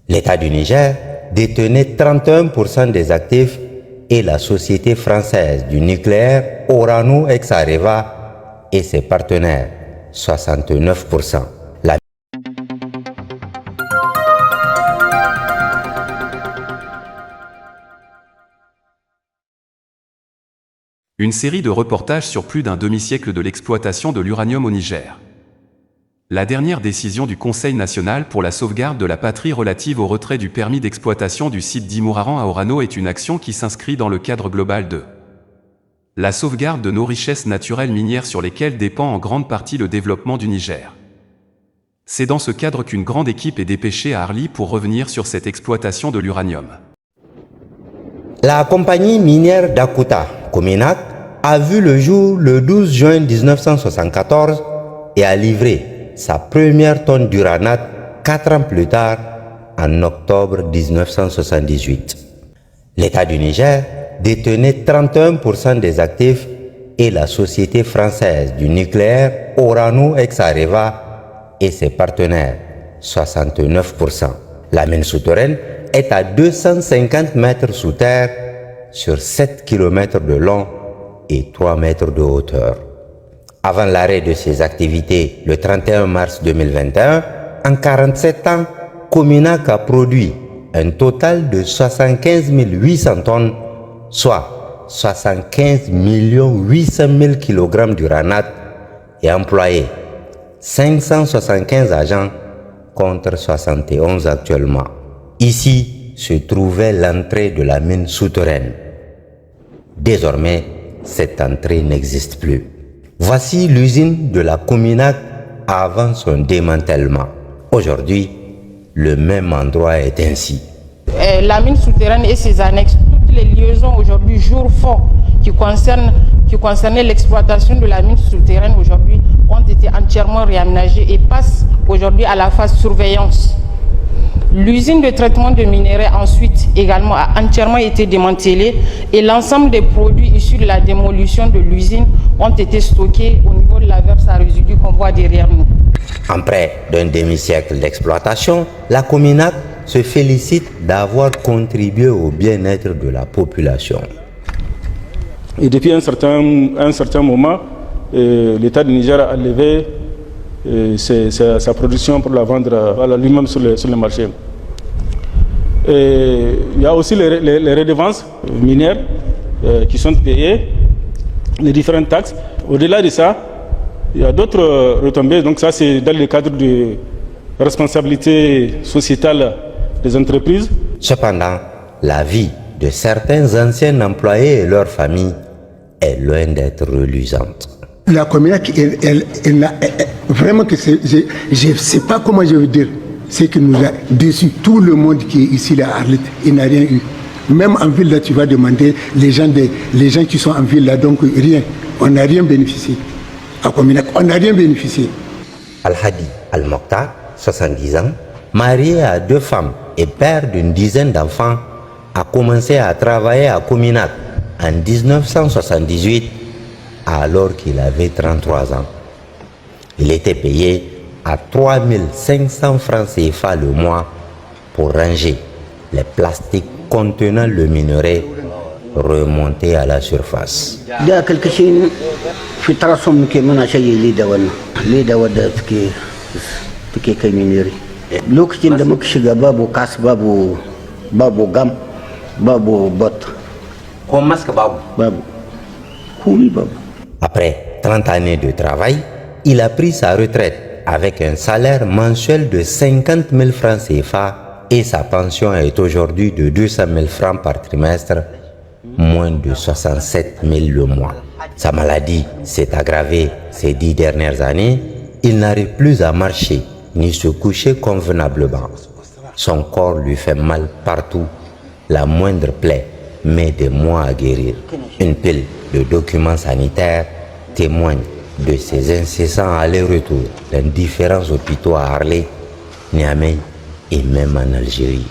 L'État du Niger détenait 31% des actifs et la société française du nucléaire Orano Ex-Areva et ses partenaires 69%. Une série de reportages sur plus d'un demi-siècle de l'exploitation de l'uranium au Niger. La dernière décision du Conseil national pour la sauvegarde de la patrie relative au retrait du permis d'exploitation du site d'Imouraran à Orano est une action qui s'inscrit dans le cadre global de la sauvegarde de nos richesses naturelles minières sur lesquelles dépend en grande partie le développement du Niger. C'est dans ce cadre qu'une grande équipe est dépêchée à Arlit pour revenir sur cette exploitation de l'uranium. La compagnie minière d'Akuta, Cominac, a vu le jour le 12 juin 1974 et a livré sa première tonne d'uranate 4 ans plus tard, en octobre 1978. L'État du Niger détenait 31% des actifs et la société française du nucléaire Orano Ex-Areva et ses partenaires 69%. La mine souterraine est à 250 mètres sous terre sur 7 km de long et 3 mètres de hauteur. Avant l'arrêt de ses activités le 31 mars 2021, en 47 ans, Cominac a produit un total de 75 800 tonnes, soit 75 800 000 kg d'uranate et employé 575 agents contre 71 actuellement. Ici se trouvait l'entrée de la mine souterraine. Désormais, cette entrée n'existe plus. Voici l'usine de la Cominac avant son démantèlement. Aujourd'hui, le même endroit est ainsi. La mine souterraine et ses annexes, toutes les liaisons aujourd'hui, jour fort, qui concernaient l'exploitation de la mine souterraine aujourd'hui, ont été entièrement réaménagées et passent aujourd'hui à la phase surveillance. L'usine de traitement de minerais ensuite également a entièrement été démantelée et l'ensemble des produits issus de la démolition de l'usine ont été stockés au niveau de la verse à résidus qu'on voit derrière nous. En près d'un demi-siècle d'exploitation, la Cominac se félicite d'avoir contribué au bien-être de la population. Et depuis un certain moment, l'État du Niger a enlevé sa production pour la vendre lui-même sur le marché. Et il y a aussi les redevances minières qui sont payées, les différentes taxes. Au-delà de ça, il y a d'autres retombées. Donc ça, c'est dans le cadre de responsabilité sociétale des entreprises. Cependant, la vie de certains anciens employés et leurs familles est loin d'être reluisante. La Cominac, vraiment que je ne sais pas comment je veux dire, c'est qu'il nous a déçus. Tout le monde qui est ici là, à Arlit, il n'a rien eu. Même en ville là, tu vas demander les gens qui sont en ville là, donc rien. On n'a rien bénéficié. À Cominac, on n'a rien bénéficié. Al-Hadi Al-Mokhtar, 70 ans, marié à 2 femmes et père d'une dizaine d'enfants, a commencé à travailler à Cominac en 1978 alors qu'il avait 33 ans. Il était payé à 3 500 francs CFA le mois pour ranger les plastiques contenant le minerai remontés à la surface. Après 30 années de travail, il a pris sa retraite avec un salaire mensuel de 50 000 francs CFA et sa pension est aujourd'hui de 200 000 francs par trimestre, moins de 67 000 le mois. Sa maladie s'est aggravée ces 10 dernières années. Il n'arrive plus à marcher ni se coucher convenablement. Son corps lui fait mal partout. La moindre plaie met des mois à guérir. Une pile de documents sanitaires témoigne de ses incessants allers-retours dans différents hôpitaux à Arlit, Niamey et même en Algérie.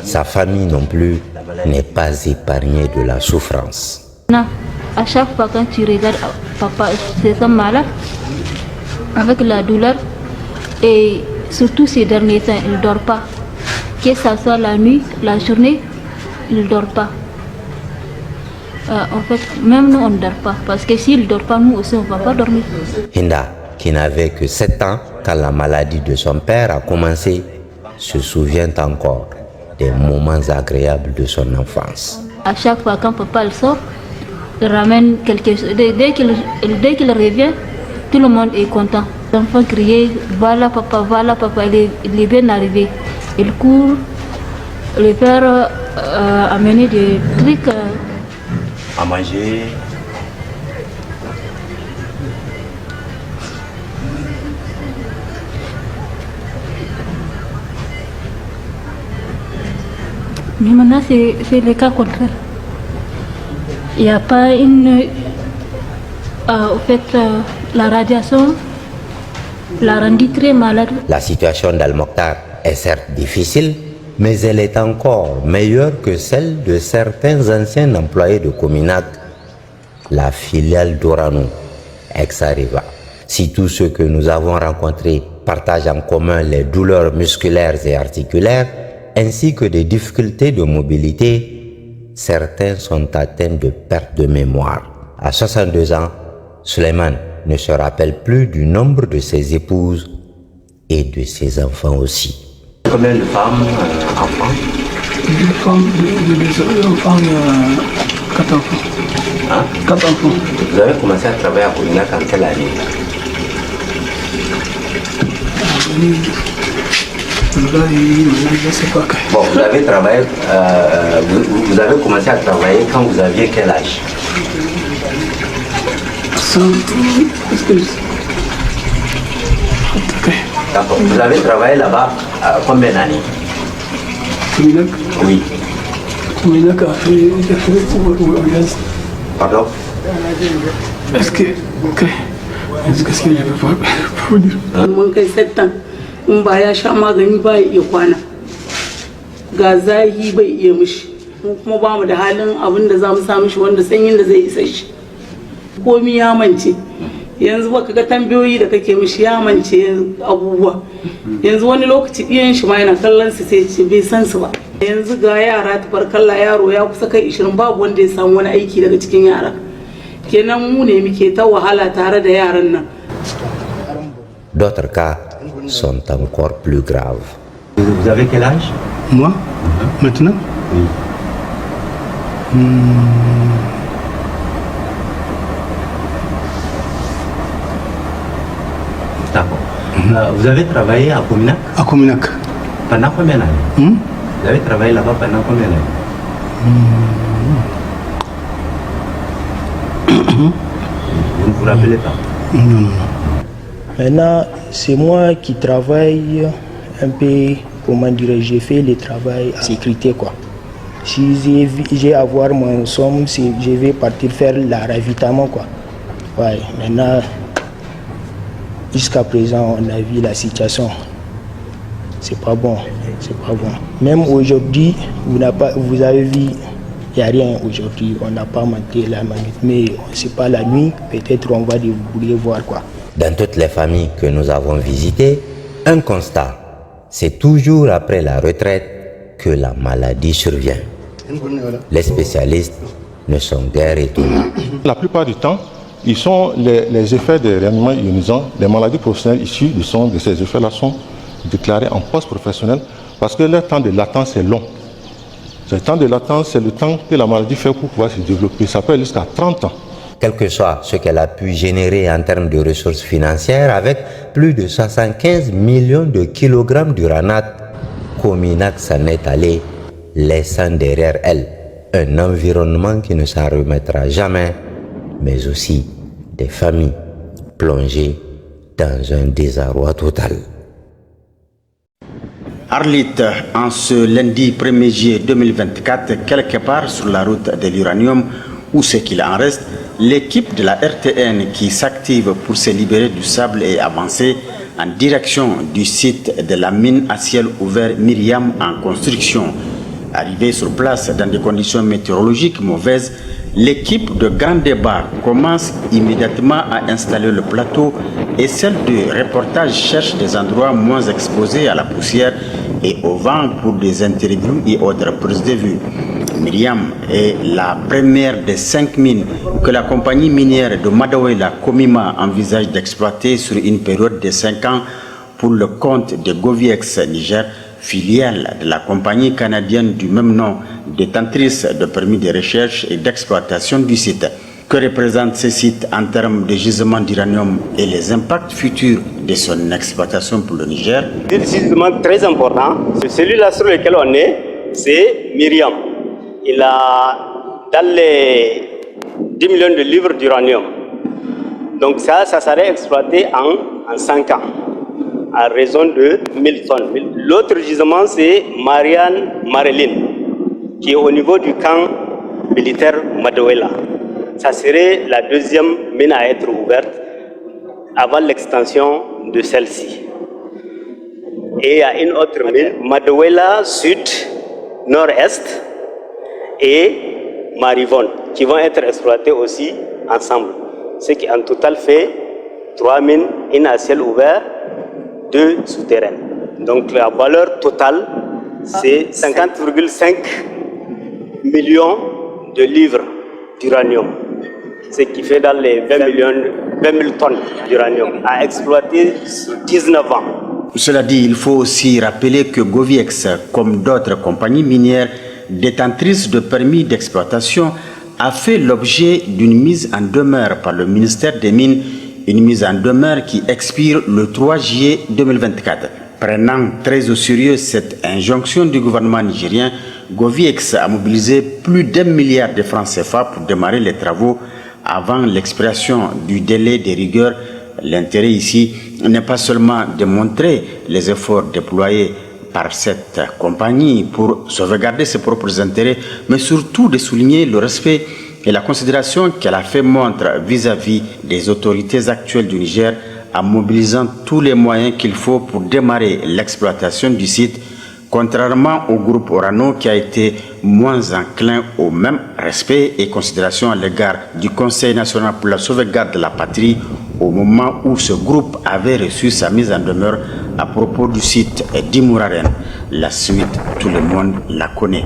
Sa famille non plus n'est pas épargnée de la souffrance. À chaque fois quand tu regardes papa se sent malade, avec la douleur, et surtout ces derniers temps, il ne dort pas. Que ce soit la nuit, la journée, il ne dort pas. En fait, même nous, on ne dort pas. Parce que s'il ne dort pas, nous aussi, on ne va pas dormir. Hinda, qui n'avait que 7 ans quand la maladie de son père a commencé, se souvient encore des moments agréables de son enfance. À chaque fois quand papa le sort, il ramène quelque chose. Dès qu'il revient, tout le monde est content. L'enfant criait, voilà papa, il est bien arrivé. Il court, le père amener des trucs. À manger. Mais maintenant, c'est le cas contraire. Il n'y a pas une... au fait, la radiation l'a rendu très malade. La situation d'Al-Mokhtar est certes difficile, mais elle est encore meilleure que celle de certains anciens employés de Cominac, la filiale d'Orano, ex-Arriva. Si tous ceux que nous avons rencontrés partagent en commun les douleurs musculaires et articulaires, ainsi que des difficultés de mobilité, certains sont atteints de perte de mémoire. À 62 ans, Suleiman ne se rappelle plus du nombre de ses épouses et de ses enfants aussi. Combien de femmes, enfants? Des femmes, des enfants, 4 enfants. Hein? 4 enfants. Vous avez commencé à travailler à Cominac en quelle année? Je sais pas. Bon, vous avez travaillé, vous avez commencé à travailler quand vous aviez quel âge? D'accord. Vous avez travaillé là-bas combien d'années? Cominac. Oui. Cominac a fait Pardon? Est-ce que je peux pas dire? Mun kai 7 ans in ba ya sha magani ba ya iya kwana ga zahi bai iya mishi kuma ba mu da halin abin da za mu sa mishi wanda sanyin da zai isa shi komi ya mance yanzu baka ga tambayoyi da kake mishi ya mance abubuwa yanzu wani lokaci ɗiyan shi ma yana kallon su sai ce bai san su ba yanzu ga yara tabarkalla yaro ya kusa kai 20 babu wanda ya samu wani aiki daga cikin yara kenan mu ne muke ta wahala tare da yaran nan. D'autres cas sont encore plus graves. Vous avez quel âge? Moi? Maintenant? Oui. D'accord. Vous avez travaillé à Cominac? À Cominac. Pendant combien d'années? Vous avez travaillé là-bas pendant combien d'années? Vous ne vous rappelez pas? Non. Maintenant, c'est moi qui travaille un peu, comment dirais-je, j'ai fait le travail à sécurité quoi. Si j'ai à avoir mon somme, je vais partir faire le ravitaillement quoi. Ouais, maintenant, jusqu'à présent, on a vu la situation. C'est pas bon, c'est pas bon. Même aujourd'hui, vous avez vu, il n'y a rien aujourd'hui, on n'a pas manqué la manute, mais c'est pas la nuit, peut-être on va débrouiller voir quoi. Dans toutes les familles que nous avons visitées, un constat, c'est toujours après la retraite que la maladie survient. Les spécialistes ne sont guère étonnés. La plupart du temps, ils sont les effets des réanimations ionisants, les maladies professionnelles issues de ces effets-là sont déclarés en post-professionnel parce que leur temps de latence est long. Le temps de latence, c'est le temps que la maladie fait pour pouvoir se développer. Ça peut aller jusqu'à 30 ans. Quel que soit ce qu'elle a pu générer en termes de ressources financières, avec plus de 75 millions de kilogrammes d'uranate, Cominac s'en est allé, laissant derrière elle un environnement qui ne s'en remettra jamais, mais aussi des familles plongées dans un désarroi total. Arlit, en ce lundi 1er juillet 2024, quelque part sur la route de l'uranium, ou ce qu'il en reste, l'équipe de la RTN qui s'active pour se libérer du sable est avancée en direction du site de la mine à ciel ouvert Myriam en construction. Arrivée sur place dans des conditions météorologiques mauvaises, l'équipe de Grand Débat commence immédiatement à installer le plateau et celle de reportage cherche des endroits moins exposés à la poussière et au vent pour des interviews et autres prises de vue. Myriam est la première des 5 mines que la compagnie minière de Madaouela Komima envisage d'exploiter sur une période de 5 ans pour le compte de Goviex Niger, filiale de la compagnie canadienne du même nom, détentrice de permis de recherche et d'exploitation du site. Que représente ce site en termes de gisement d'uranium et les impacts futurs de son exploitation pour le Niger? Un gisement très important, c'est celui-là sur lequel on est, c'est Myriam. Il a dans les 10 millions de livres d'uranium. Donc ça serait exploité en 5 ans, à raison de 1000 tonnes. L'autre gisement, c'est Marianne Marilyn, qui est au niveau du camp militaire Madaouela. Ça serait la deuxième mine à être ouverte avant l'extension de celle-ci. Et il y a une autre mine, Madaouela Sud, Nord-Est, et Marivonne, qui vont être exploitées aussi ensemble. Ce qui en total fait 3 mines, une à ciel ouvert, 2 souterraines. Donc la valeur totale, c'est 50,5 millions de livres d'uranium. Ce qui fait dans les 20 000 tonnes d'uranium à exploiter sur 19 ans. Cela dit, il faut aussi rappeler que Goviex, comme d'autres compagnies minières détentrices de permis d'exploitation, a fait l'objet d'une mise en demeure par le ministère des Mines, une mise en demeure qui expire le 3 juillet 2024. Prenant très au sérieux cette injonction du gouvernement nigérien, Goviex a mobilisé plus d'1 milliard de francs CFA pour démarrer les travaux avant l'expiration du délai de rigueur. L'intérêt ici n'est pas seulement de montrer les efforts déployés par cette compagnie pour sauvegarder ses propres intérêts, mais surtout de souligner le respect et la considération qu'elle a fait montre vis-à-vis des autorités actuelles du Niger en mobilisant tous les moyens qu'il faut pour démarrer l'exploitation du site, contrairement au groupe Orano qui a été moins enclin au même respect et considération à l'égard du Conseil national pour la sauvegarde de la patrie au moment où ce groupe avait reçu sa mise en demeure à propos du site d'Imouraren. La suite, tout le monde la connaît.